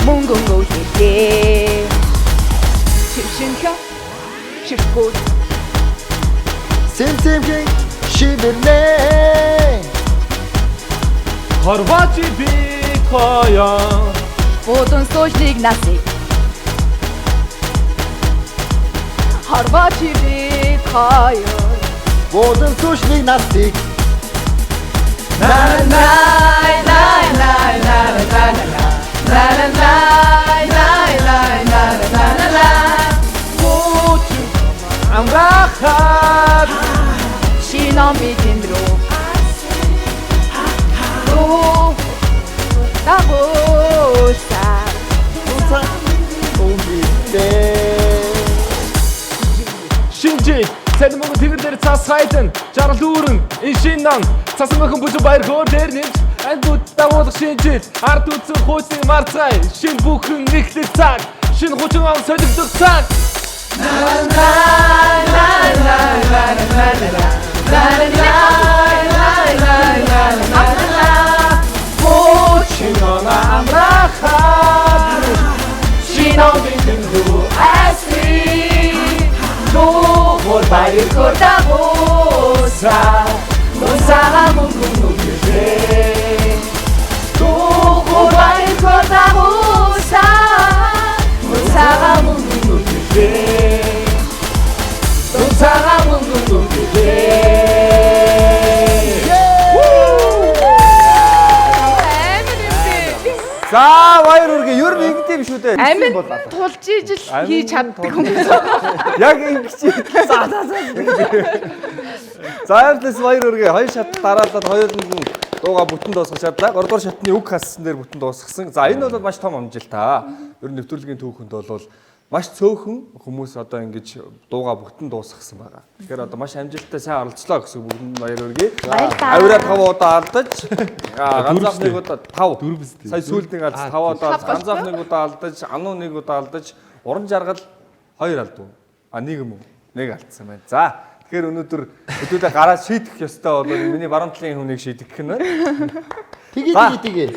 мөнгөн өвлөлтэй шинхэн ширхгүүд Сэмсэмхэн шибэрнэ. Харваач би хаяа бодон суужлыг насыг харваач би хаяа Бодон сушны настик. амрахад шином бидэн рүү жаргал дүүрэн энэ шин ном цасан охин бүжиг баяр хөөр дээр нэмж альбут дагуулах шинжил ард үзэн хуучин марцгай шин бүхэн нэхлэх цаг шин хучин он солигдох цаг За баяр үргээ. Ер нь ингэдэм шүү дээ. Амин тулж ижил хийж чаддаг хүмүүс. Яг ингэж. За ярилс баяр үргээ. Хоёр шат дараалаад хоёуланд нь дууга бүтэн дуусгах шаардлага. 3 дугаар шатны үг хассан дээр бүтэн дуусгасан. За энэ бол маш том амжилт та. Ер нь нэвтрүүлгийн түүхэнд бол маш цөөхөн хүмүүс одоо ингэж дууга бүтэн дуусгасан байгаа. Тэгэхээр одоо маш амжилттай сайн оролцлоо гэсэн бүгд баяр үргээ. Авираа 5 удаа алдаж, ганцаарх нэг удаа 5. Сая сүүлд нэг алдаж 5 удаа, ганцаарх нэг удаа алдаж, ануу нэг удаа алдаж, уран жаргал 2 алдав. Нэг юм уу? Нэг алдсан байна. За тэгэхээр өнөөдөр хөдөлгөөд гараад шийдэх ёстой бол миний баруун талын хүнийг шийдэх гэх нь байна. Тэгээ.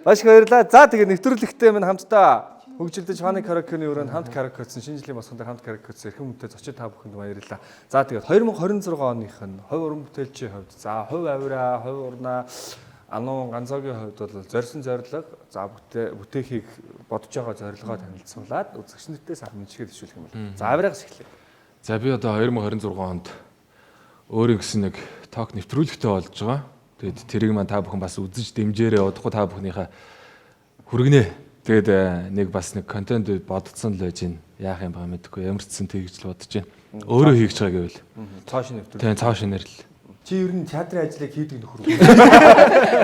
Маш их баярлалаа. За тэгээ нэвтрүүлэгтээ минь хамтдаа хөгжилдөж Фаны караокены өрөөнд хамт караокесэн шинэ жилийн босгонд хамт караокесэн эрхэм хүнтэй зочид та бүхэнд баярлалаа. За тэгээд 2026 оных нь хувь уран бүтээлчийн хувьд за хувь авираа, хувь урнаа ануу ганцоогийн хувьд бол зорьсон зорилго за бүтээхийг бодож байгаа зорилгоо танилцуулаад үзэгч нартай сайн мэдчихэд ишүүлэх юм бол. За авираагаас эхлэе. За би одоо 2026 онд өөрийн гэсэн нэг ток нэвтрүүлэгтэй болж байгаа. Тэгээд тэрийг маань та бүхэн бас үзэж дэмжээрэй. Удахгүй та бүхнийхээ хүргэнэ. Тэгээд нэг бас нэг контент бодцсон л байж гин. Яах юм баа мэдэхгүй. Ямар ч зэн тэгж л бодож байна. Өөрөө хийж байгаа гэвэл. Цааш нэвтрүүлэг. Тийм цааш нэрл. Чи ер нь театрын ажлыг хийдэг нөхөр үү?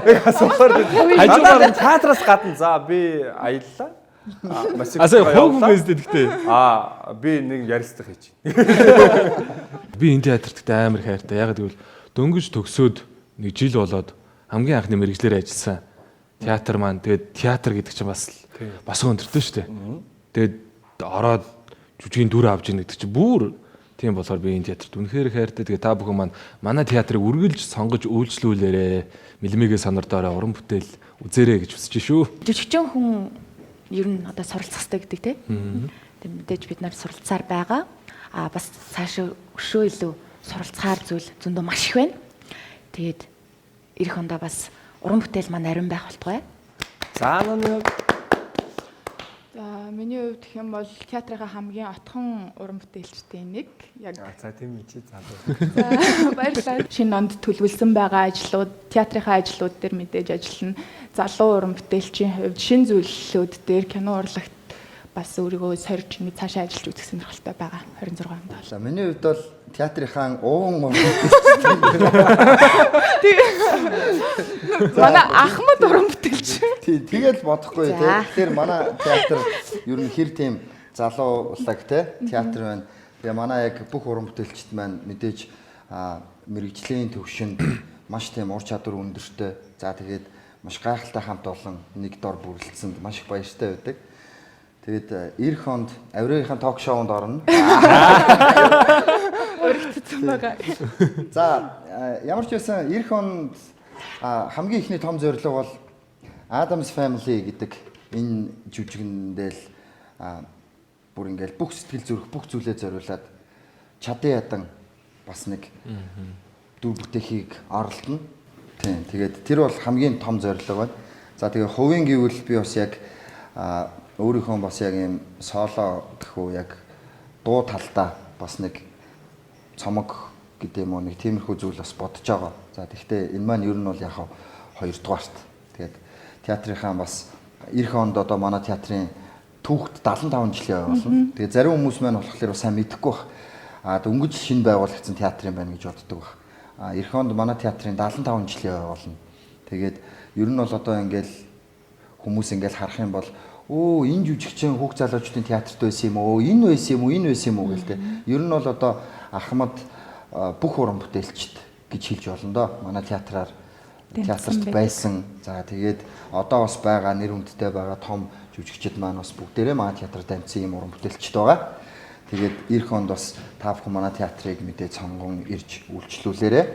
Яг асуухаар хажуугаар театраас гадна за би аяллаа. Асаа хог үгээстэй гэхдээ. Би нэг ярилцдаг хийж. Би энэ театрт амар хайртай. Яг гэвэл дөнгөж төгсөөд нэг жил болоод хамгийн анхны мэргэжлэр ажилласан театр маань тэгээд театр гэдэг чинь бас өндөртэй шүү дээ. Тэгээд ороод жүжигийн дүр авч ийн гэдэг чинь бүр тийм болохоор би энэ театрт үнэхээр хайртай. Тэгээд та бүхэн маань манай театрыг үргэлж сонгож үйлчлүүлээрэ. Мэлмигээ сонордоорой уран бүтээл үзээрэй гэж хүсэж шүү. Жүжигчин хүн ер нь одоо суралцах хэрэгтэй гэдэг тийм. Тэгээд мэдээж бид нар суралцаар байгаа. Бас цаашаа өшөө илүү суралцахаар зүйл зөндөө маш их байна. Тэгээд эх хондоо бас уран бүтээл маань ариун байх болтугай. За нэг. За миний хувьд гэх юм бол театрынхаа хамгийн отхон уран бүтээлчтэй нэг. Яг за тийм ээ чи залуу. Баярлалаа. Шинэ онд төлөвлөсөн байгаа ажлууд, театрынхаа ажлууд дээр мэдээж ажиллана. Залуу уран бүтээлчийн хувьд шинэ зүйлүүд дээр кино урлагт бас өөрийгөө сорж ингэ цаашаа ажиллаж үзэх сонирхолтой байгаа 26 онд бол. За миний хувьд бол театрынхаа уун манай Ахмад уран бүтээлч. Тэгэл бодохгүй тий. Тэгэхээр манай театр ер нь хэр тийм залуу улаг тий театр байна. Тэгээ манай яг бүх уран бүтээлчд маань мэдээж мэрэгжлийн төвшөнд маш тийм ур чадвар өндөртэй. За тэгээд маш гайхалтай хамт олон нэг дор бүрэлдсэнд маш их баяртай байдаг. Тэгээд эх хонд авираагийн ток шоунд орно. Өргөцсөн байгаа. За ямар ч байсан эх хонд хамгийн ихний том зорилго бол Adam's Family гэдэг энэ жүжигэндэл бүр ингээл бүх сэтгэл зүрх бүх зүйлээ зориулаад чадан ядан бас нэг дүр бүтэхийг оролдоно. Тийм. Тэгээд тэр бол хамгийн том зорилго байна. За тэгээ хувийн гэвэл би бас яг өөрийнхөө бас яг юм соло гэх үү яг дуу талдаа бас нэг цомог гэдэг юм уу нэг тиймэрхүү зүйл бас бодож байгаа. За тэгвэл энэ маань ер нь бол яг 2 дугаарт. Тэгээд театрынхаа бас эх онд одоо манай театрын түүхт 75 жилийн болно. Тэгээд зарим хүмүүс маань болохоор сайн мэдэхгүй баг. Дөнгөж шинэ байгуулагдсан театр юм байна гэж боддог баг. Эх онд манай театрын 75 жилийн болно. Тэгээд ер нь бол одоо ингээл хүмүүс ингээл харах юм бол оо энэ жүжигчин хүүхд залуучдын театрт байсан юм уу? Энэ байсан юм уу? Энэ байсан юм уу гэлтэй. Ер нь бол одоо Ахмад бүх уран бүтээлчд гэж хэлж болно доо. Манай театрт байсан. За тэгээд одоо бас байгаа нэр хүндтэй байгаа том жүжигчид маань бас бүгдээрээ манай театрт таньсан юм уран бүтээлчд байгаа. Тэгээд эх онд бас та бүхэн манай театрыг мэдээ сонгон ирж үйлчлүүлээрэй.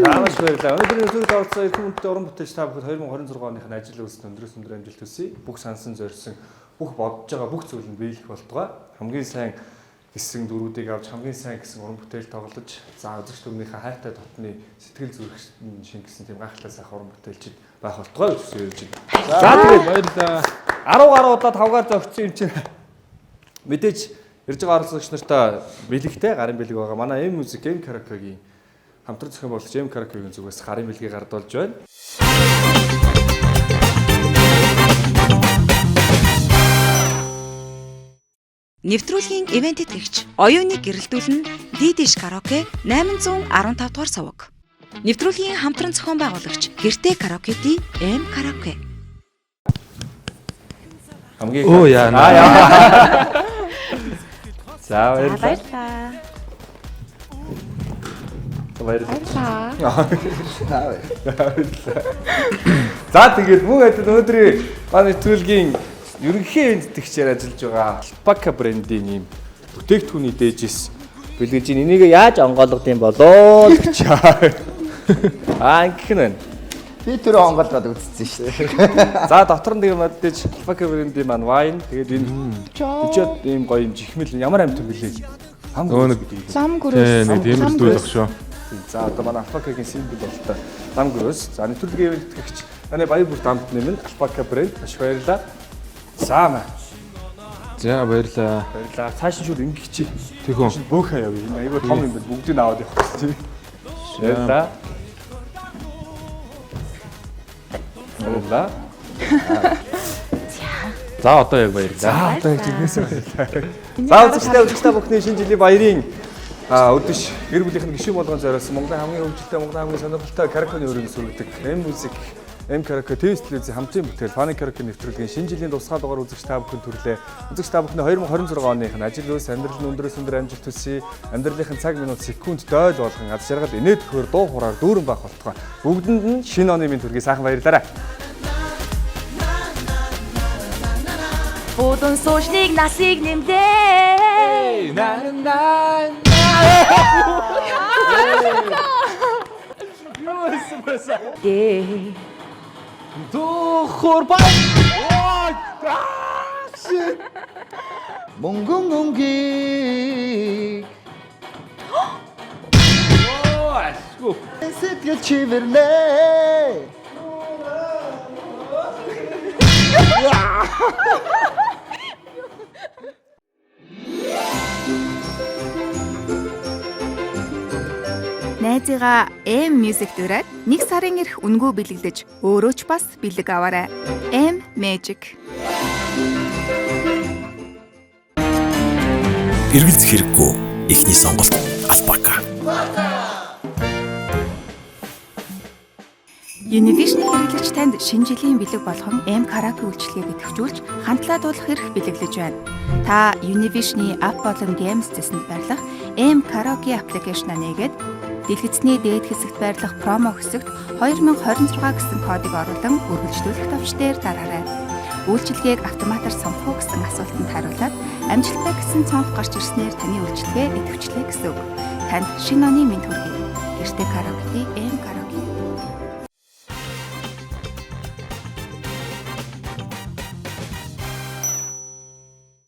Заавал баярлалаа. Өнөөдрийн өдрөд оролцсон эх хүндтэй уран бүтээлч та бүхэд 2026 оныхны ажил үйлс өндрөөс өндөр амжилт хүсье. Бүх сансан зорьсон, бүх бодож байгаа бүх зүйл нь биелэх болтугай. Хамгийн сайн гэсэн дөрүүдийг авч хамгийн сайн гэсэн уран бүтээл тоглож, за үзэгч түмнийхээ хайртай дотны сэтгэл зүрх шингэсэн тийм гайхалтай сайхан уран бүтээлчд байх болтугай гэж хэлж байна. За тэгээд баярлалаа. 10 гаруй удаа 5-гаар зогссон юм чинь мэдээж ирж байгаа оролцогч нартай бэлэгтэй гарын бэлэг байгаа. Манай M Music M Karaoke-гийн хамтран зохион байгуулагч M Karaoke-гийн зүгээс гарын бэлгийг гардуулж байна. Нэвтрүүлгийн ивент итгэгч оюуныг гэрэлтүүлэн Дидиш караоке 815 дугаар суваг. Нэвтрүүлгийн хамтран зохион байгуулагч Гэртээ караоке-ди M Karaoke. Хамгийн яа. За баярлалаа. Баярлалаа. За тэгээд мөн хэдэн өнөөдрийн манай нэвтрүүлгийн ерөнхий эвентгэгчээр ажиллаж байгаа Alpaca брендийн ийм бүтээгдэхүүний дээжээс бэлгэж ин энийг яаж онгойлгох юм болоо гэж. Ингэх нь байна. Би тэр онгойлгоод үзсэн шүү дээ. За дотор нь тийм мэдээж Alpaca брендийн маань вайн тэгээд энэ өчөөд ийм гоё юм жихмэл ямар амт юм бэлээ. Лам гөрөөс. Нэг тийм л дүүлэх шүү. За одоо манай Alpaca-гийн символ болтой лам гөрөөс. За нэвтрүүлгийн эвентгэгч манай баяр бүр дамт нэмэн Alpaca брэнд маш баярлалаа. Саама. За баярлалаа. Баярлалаа. Цааш шууд ингэх чи. Тэхүү. Бөөхөө явъя. Айгүй том юм байна. Бүгдийг аваад явах гэсэн тийм. Баярлалаа. Баярлалаа. За одоо яг баярлалаа. За одоо яг зүгнээсээ баярлалаа. За үзэгчтэй бүхний шинэ жилийн баярын өдөш гэр бүлийнхэн гишүүн болгон зориулсан Монголын хамгийн хөгжилтэй, Монголын хамгийн сонирхолтой Karaoke-ны өрөөнд сүргдэг M Music M Karaoke телевизийн хамтын бүтээл Fun Karaoke нэвтрүүлгийн шинэ жилийн тусгай дугаар үзэгч та бүхэн төрлөө. Үзэгч та бүхний 2026 оныхын ажил үйлс амьдрал нь өндрөөс өндөр амжилт хүсье. Амьдралынхын цаг минут секунд дойл болгон аз жаргал инээд төхөр дуу хураар дүүрэн байх болтугай. Бүгдэнд нь шинэ оны минь төргий сайхан баярлалаа. Будун суушныг насыг нэмдээ. Монгон онгийг сэтгэл чивэрлээ. Найзыгаа M Music дөрөд 1 сарын ирэх үнгүй бэлэгдэж өөрөө ч бас бэлэг аваарай. M Magic. Эргэлзэх хэрэггүй эхний сонголт Alpaca. Univision хэрэглэгч танд шинэ жилийн бэлэг болгон M Karaoke үйлчилгээг идэвхжүүлж хандлаа дуулах эрх бэлэглэж байна. Та Univision-ы app болон Games дэсэнд байрлах M Karaoke аппликейшнаа нээгээд дэлгэцний дээд хэсэгт байрлах промо хэсэгт 2026 гэсэн кодыг оруулан үргэлжлүүлэх товч дээр дараарай. Үйлчилгээг автоматар сонгох уу гэсэн асуултанд хариулаад амжилттай гэсэн цонх гарч ирснээр таны үйлчилгээ идэвхжлээ гэсэн үг. Танд шинэ оны мэнд хүргэе. Гэртээ Karaoke-ди M Karaoke